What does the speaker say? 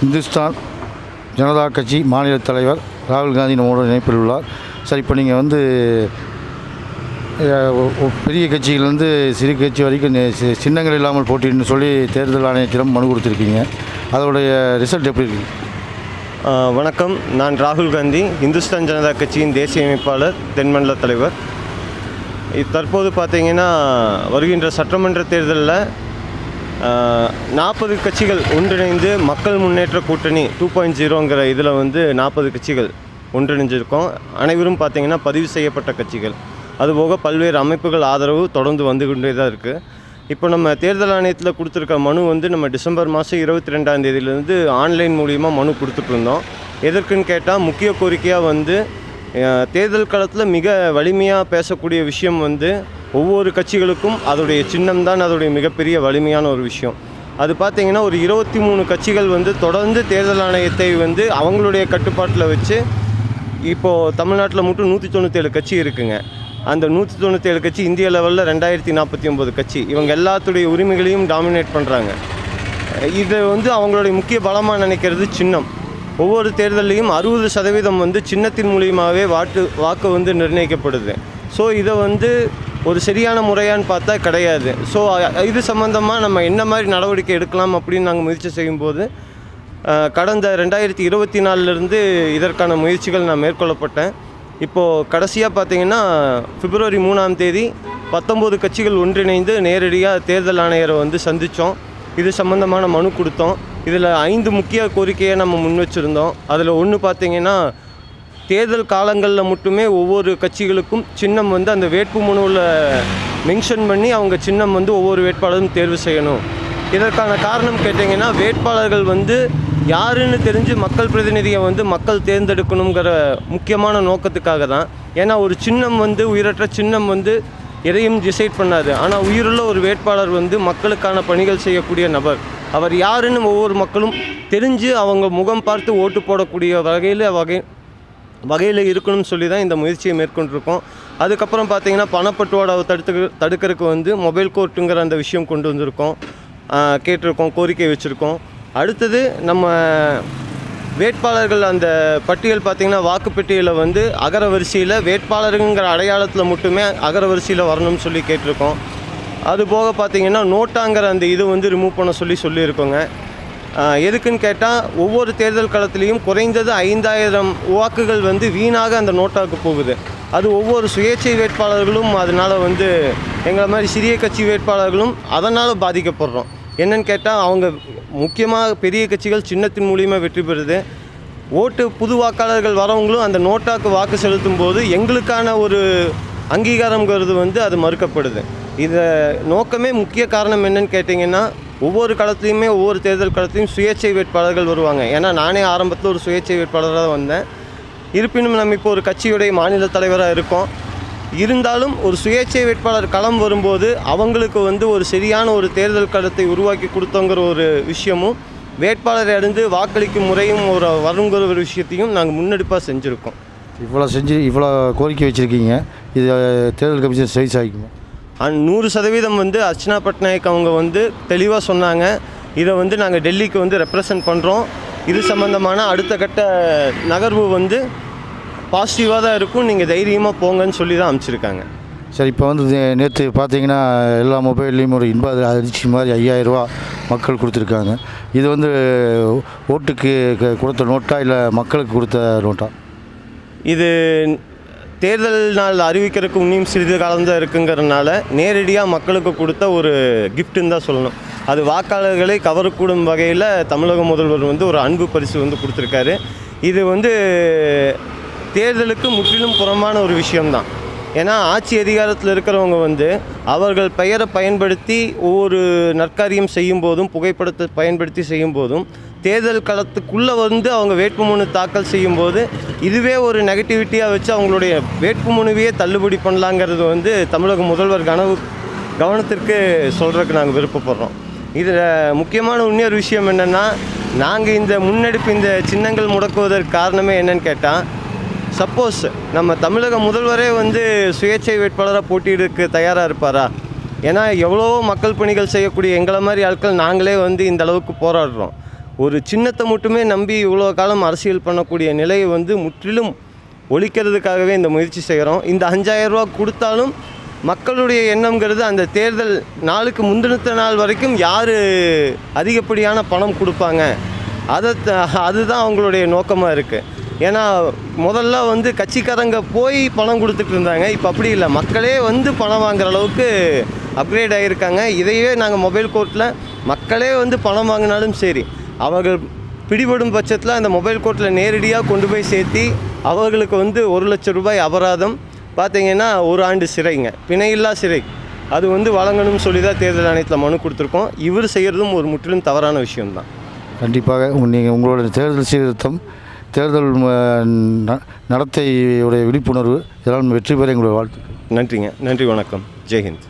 இந்துஸ்தான் ஜனதா கட்சி மாநில தலைவர் ராகுல் காந்தி நம்மோட இணைப்பில் உள்ளார். சார், இப்போ நீங்கள் வந்து பெரிய கட்சியிலேருந்து சிறு கட்சி வரைக்கும் சின்னங்கள் இல்லாமல் போட்டின்னு சொல்லி தேர்தல் ஆணையத்திடம் மனு கொடுத்துருக்கீங்க. அதோடைய ரிசல்ட் எப்படி இருக்குது? வணக்கம், நான் ராகுல் காந்தி, இந்துஸ்தான் ஜனதா கட்சியின் தேசிய அமைப்பாளர், தென்மண்டல தலைவர். தற்போது பார்த்திங்கன்னா வருகின்ற சட்டமன்ற தேர்தலில் 40 கட்சிகள் ஒன்றிணைந்து மக்கள் முன்னேற்ற கூட்டணி 2.0ங்கிற இதில் வந்து 40 கட்சிகள் ஒன்றிணைஞ்சிருக்கோம். அனைவரும் பார்த்திங்கன்னா பதிவு செய்யப்பட்ட கட்சிகள். அதுபோக பல்வேறு அமைப்புகள் ஆதரவு தொடர்ந்து வந்து கொண்டே தான் இருக்குது. இப்போ நம்ம தேர்தல் ஆணையத்தில் கொடுத்துருக்க மனு வந்து நம்ம டிசம்பர் மாதம் 22ஆம் தேதியிலேருந்து ஆன்லைன் மூலிமா மனு கொடுத்துட்ருந்தோம். எதற்குன்னு கேட்டால் முக்கிய கோரிக்கையாக வந்து தேர்தல் காலத்தில் மிக வலிமையாக பேசக்கூடிய விஷயம் வந்து ஒவ்வொரு கட்சிகளுக்கும் அதோடைய சின்னம் தான் அதோடைய மிகப்பெரிய வலிமையான ஒரு விஷயம். அது பார்த்திங்கன்னா ஒரு 23 கட்சிகள் வந்து தொடர்ந்து தேர்தல் ஆணையத்தை வந்து அவங்களுடைய கட்டுப்பாட்டில் வச்சு இப்போது தமிழ்நாட்டில் மட்டும் 197 கட்சி இருக்குங்க. அந்த 197 கட்சி இந்திய லெவலில் 2049 கட்சி. இவங்க எல்லாத்துடைய உரிமைகளையும் டாமினேட் பண்ணுறாங்க. இதை வந்து அவங்களுடைய முக்கிய பலமாக நினைக்கிறது சின்னம். ஒவ்வொரு தேர்தலையும் 60% வந்து சின்னத்தின் மூலியமாகவே வாக்கு வந்து நிர்ணயிக்கப்படுது. ஸோ இதை வந்து ஒரு சரியான முறையான்னு பார்த்தா கிடையாது. ஸோ இது சம்மந்தமாக நம்ம என்ன மாதிரி நடவடிக்கை எடுக்கலாம் அப்படின்னு நாங்கள் முயற்சி செய்யும்போது கடந்த 2024 இதற்கான முயற்சிகள் நான் மேற்கொள்ளப்பட்டேன். இப்போது கடைசியாக பார்த்திங்கன்னா பிப்ரவரி 3ஆம் தேதி 19 கட்சிகள் ஒன்றிணைந்து நேரடியாக தேர்தல் ஆணையரை வந்து சந்தித்தோம். இது சம்மந்தமான மனு கொடுத்தோம். இதில் 5 முக்கிய கோரிக்கையை நம்ம முன் வச்சுருந்தோம். அதில் ஒன்று பார்த்திங்கன்னா தேர்தல் காலங்களில் மட்டுமே ஒவ்வொரு கட்சிகளுக்கும் சின்னம் வந்து அந்த வேட்பு மனுவில் மென்ஷன் பண்ணி அவங்க சின்னம் வந்து ஒவ்வொரு வேட்பாளரும் தேர்வு செய்யணும். இதற்கான காரணம் கேட்டிங்கன்னா வேட்பாளர்கள் வந்து யாருன்னு தெரிஞ்சு மக்கள் பிரதிநிதியை வந்து மக்கள் தேர்ந்தெடுக்கணுங்கிற முக்கியமான நோக்கத்துக்காக தான். ஏன்னா ஒரு சின்னம் வந்து உயிரற்ற சின்னம் வந்து எதையும் டிசைட் பண்ணாது. ஆனால் உயிருள்ள ஒரு வேட்பாளர் வந்து மக்களுக்கான பணிகள் செய்யக்கூடிய நபர். அவர் யாருன்னு ஒவ்வொரு மக்களும் தெரிஞ்சு அவங்க முகம் பார்த்து ஓட்டு போடக்கூடிய வகையில் இருக்கணும்னு சொல்லி தான் இந்த முயற்சியை மேற்கொண்டிருக்கோம். அதுக்கப்புறம் பார்த்திங்கன்னா பணப்பட்டுவாடாவை தடுக்கிறதுக்கு வந்து மொபைல் கோர்ட்டுங்கிற அந்த விஷயம் கொண்டு வந்திருக்கோம், கேட்டிருக்கோம், கோரிக்கை வச்சுருக்கோம். அடுத்தது நம்ம வேட்பாளர்கள் அந்த பட்டியல் பார்த்திங்கன்னா வாக்குப்பட்டியலில் வந்து அகர வரிசையில் வேட்பாளருங்கிற அடையாளத்தில் மட்டுமே அகர வரிசையில் வரணும்னு சொல்லி கேட்டிருக்கோம். அதுபோக பார்த்திங்கன்னா நோட்டாங்கிற அந்த இது வந்து ரிமூவ் பண்ண சொல்லியிருக்கோங்க. எதுக்குன்னு கேட்டால் ஒவ்வொரு தேர்தல் களத்துலேயும் குறைந்தது 5000 வாக்குகள் வந்து வீணாக அந்த நோட்டாவுக்கு போகுது. அது ஒவ்வொரு சுயேட்சை வேட்பாளர்களும் அதனால் வந்து எங்களை மாதிரி சிறிய கட்சி வேட்பாளர்களும் அதனால் பாதிக்கப்படுறோம். என்னென்னு கேட்டால் அவங்க முக்கியமாக பெரிய கட்சிகள் சின்னத்தின் மூலியமாக வெற்றி பெறுது. புது வாக்காளர்கள் வரவங்களும் அந்த நோட்டாக்கு வாக்கு செலுத்தும் போது எங்களுக்கான ஒரு அங்கீகாரங்கிறது வந்து அது மறுக்கப்படுது. இதை நோக்கமே முக்கிய காரணம் என்னன்னு கேட்டிங்கன்னா ஒவ்வொரு களத்துலையுமே ஒவ்வொரு தேர்தல் களத்துலையும் சுயேட்சை வேட்பாளர்கள் வருவாங்க. ஏன்னா நானே ஆரம்பத்தில் ஒரு சுயேட்சை வேட்பாளராக வந்தேன். இருப்பினும் நம்ம இப்போ ஒரு கட்சியுடைய மாநில தலைவராக இருக்கோம். இருந்தாலும் ஒரு சுயேட்சை வேட்பாளர் களம் வரும்போது அவங்களுக்கு வந்து ஒரு சரியான ஒரு தேர்தல் களத்தை உருவாக்கி கொடுத்தோங்கிற ஒரு விஷயமும் வேட்பாளரை அடைந்து வாக்களிக்கும் முறையும் வருங்கிற ஒரு விஷயத்தையும் நாங்கள் முன்னெடுப்பாக செஞ்சுருக்கோம். இவ்வளோ கோரிக்கை வச்சுருக்கீங்க, இது தேர்தல் கமிஷன் சைஸ் ஆகிக்குமா? 100% வந்து அர்ச்சனா பட்நாயக் அவங்க வந்து தெளிவாக சொன்னாங்க. இதை வந்து நாங்கள் டெல்லிக்கு வந்து ரெப்ரசன்ட் பண்ணுறோம். இது சம்மந்தமான அடுத்த கட்ட நகர்வு வந்து பாசிட்டிவாக தான் இருக்கும், நீங்கள் தைரியமாக போங்கன்னு சொல்லி தான் அனுப்பிச்சிருக்காங்க. சரி, இப்போ வந்து நேற்று பார்த்தீங்கன்னா எல்லா மொபைல்லையும் ஒரு இன்ப அதிர்ச்சி மாதிரி 5000 ரூபா மக்கள் கொடுத்துருக்காங்க. இது வந்து ஓட்டுக்கு கொடுத்த நோட்டா இல்லை மக்களுக்கு கொடுத்த நோட்டா? இது தேர்தல் நாள் அறிவிக்கிறதுக்கு இன்னும் சிறிது காலம் தான் இருக்குங்கிறதுனால நேரடியாக மக்களுக்கு கொடுத்த ஒரு கிஃப்ட்டுன்னு தான் சொல்லணும். அது வாக்காளர்களை கவரக்கூடும் வகையில் தமிழக முதல்வர் வந்து ஒரு அன்பு பரிசு வந்து கொடுத்துருக்காரு. இது வந்து தேர்தலுக்கு முற்றிலும் புறமான ஒரு விஷயம்தான். ஏன்னா ஆட்சி அதிகாரத்தில் இருக்கிறவங்க வந்து அவர்கள் பெயரை பயன்படுத்தி ஒவ்வொரு நற்காரியம் செய்யும் போதும் புகைப்படத்தை பயன்படுத்தி செய்யும் போதும் தேர்தல் களத்துக்குள்ளே வந்து அவங்க வேட்புமனு தாக்கல் செய்யும்போது இதுவே ஒரு நெகட்டிவிட்டியாக வச்சு அவங்களுடைய வேட்புமனுவையே தள்ளுபடி பண்ணலாங்கிறது வந்து தமிழக முதல்வர் கவனத்திற்கு சொல்கிறதுக்கு நாங்கள் விருப்பப்படுறோம். இதில் முக்கியமான இன்னொரு விஷயம் என்னென்னா, நாங்கள் இந்த முன்னெடுப்பு இந்த சின்னங்கள் முடக்குவதற்கு காரணமே என்னன்னு கேட்டால், சப்போஸ் நம்ம தமிழக முதல்வரே வந்து சுயேட்சை வேட்பாளராக போட்டியிடக்கு தயாராக இருப்பாரா? ஏன்னா எவ்வளோ மக்கள் பணிகள் செய்யக்கூடிய எங்களை மாதிரி ஆட்கள் நாங்களே வந்து இந்த அளவுக்கு போராடுறோம். ஒரு சின்னத்தை மட்டுமே நம்பி இவ்வளோ காலம் அரசியல் பண்ணக்கூடிய நிலையை வந்து முற்றிலும் ஒழிக்கிறதுக்காகவே இந்த முயற்சி செய்கிறோம். இந்த 5000 ரூபா கொடுத்தாலும் மக்களுடைய எண்ணம்ங்கிறது அந்த தேர்தல் நாளுக்கு முந்தினத்த நாள் வரைக்கும் யார் அதிகப்படியான பணம் கொடுப்பாங்க அதுதான் அவங்களுடைய நோக்கமாக இருக்குது. ஏன்னா முதல்ல வந்து கட்சிக்காரங்க போய் பணம் கொடுத்துட்டு இருந்தாங்க. இப்போ அப்படி இல்லை, மக்களே வந்து பணம் வாங்குற அளவுக்கு அப்கிரேட் ஆகியிருக்காங்க. இதையே நாங்கள் மொபைல் கோர்ட்டில் மக்களே வந்து பணம் வாங்கினாலும் சரி, அவர்கள் பிடிபடும் பட்சத்தில் அந்த மொபைல் கோர்ட்டில் நேரடியாக கொண்டு போய் சேர்த்தி அவர்களுக்கு வந்து 1 லட்சம் ரூபாய் அபராதம், பார்த்தீங்கன்னா 1 ஆண்டு சிறைங்க, பிணையில்லா சிறை அது வந்து வழங்கணும்னு சொல்லி தான் தேர்தல் ஆணையத்தில் மனு கொடுத்துருக்கோம். இவர் செய்கிறதும் ஒரு முற்றிலும் தவறான விஷயம்தான். கண்டிப்பாக நீங்கள் உங்களோட தேர்தல் சீர்திருத்தம், தேர்தல் நடத்தையுடைய விழிப்புணர்வு இதெல்லாம் வெற்றி பெற எங்களுடைய வாழ்த்து. நன்றிங்க. நன்றி, வணக்கம், ஜெய்ஹிந்த்.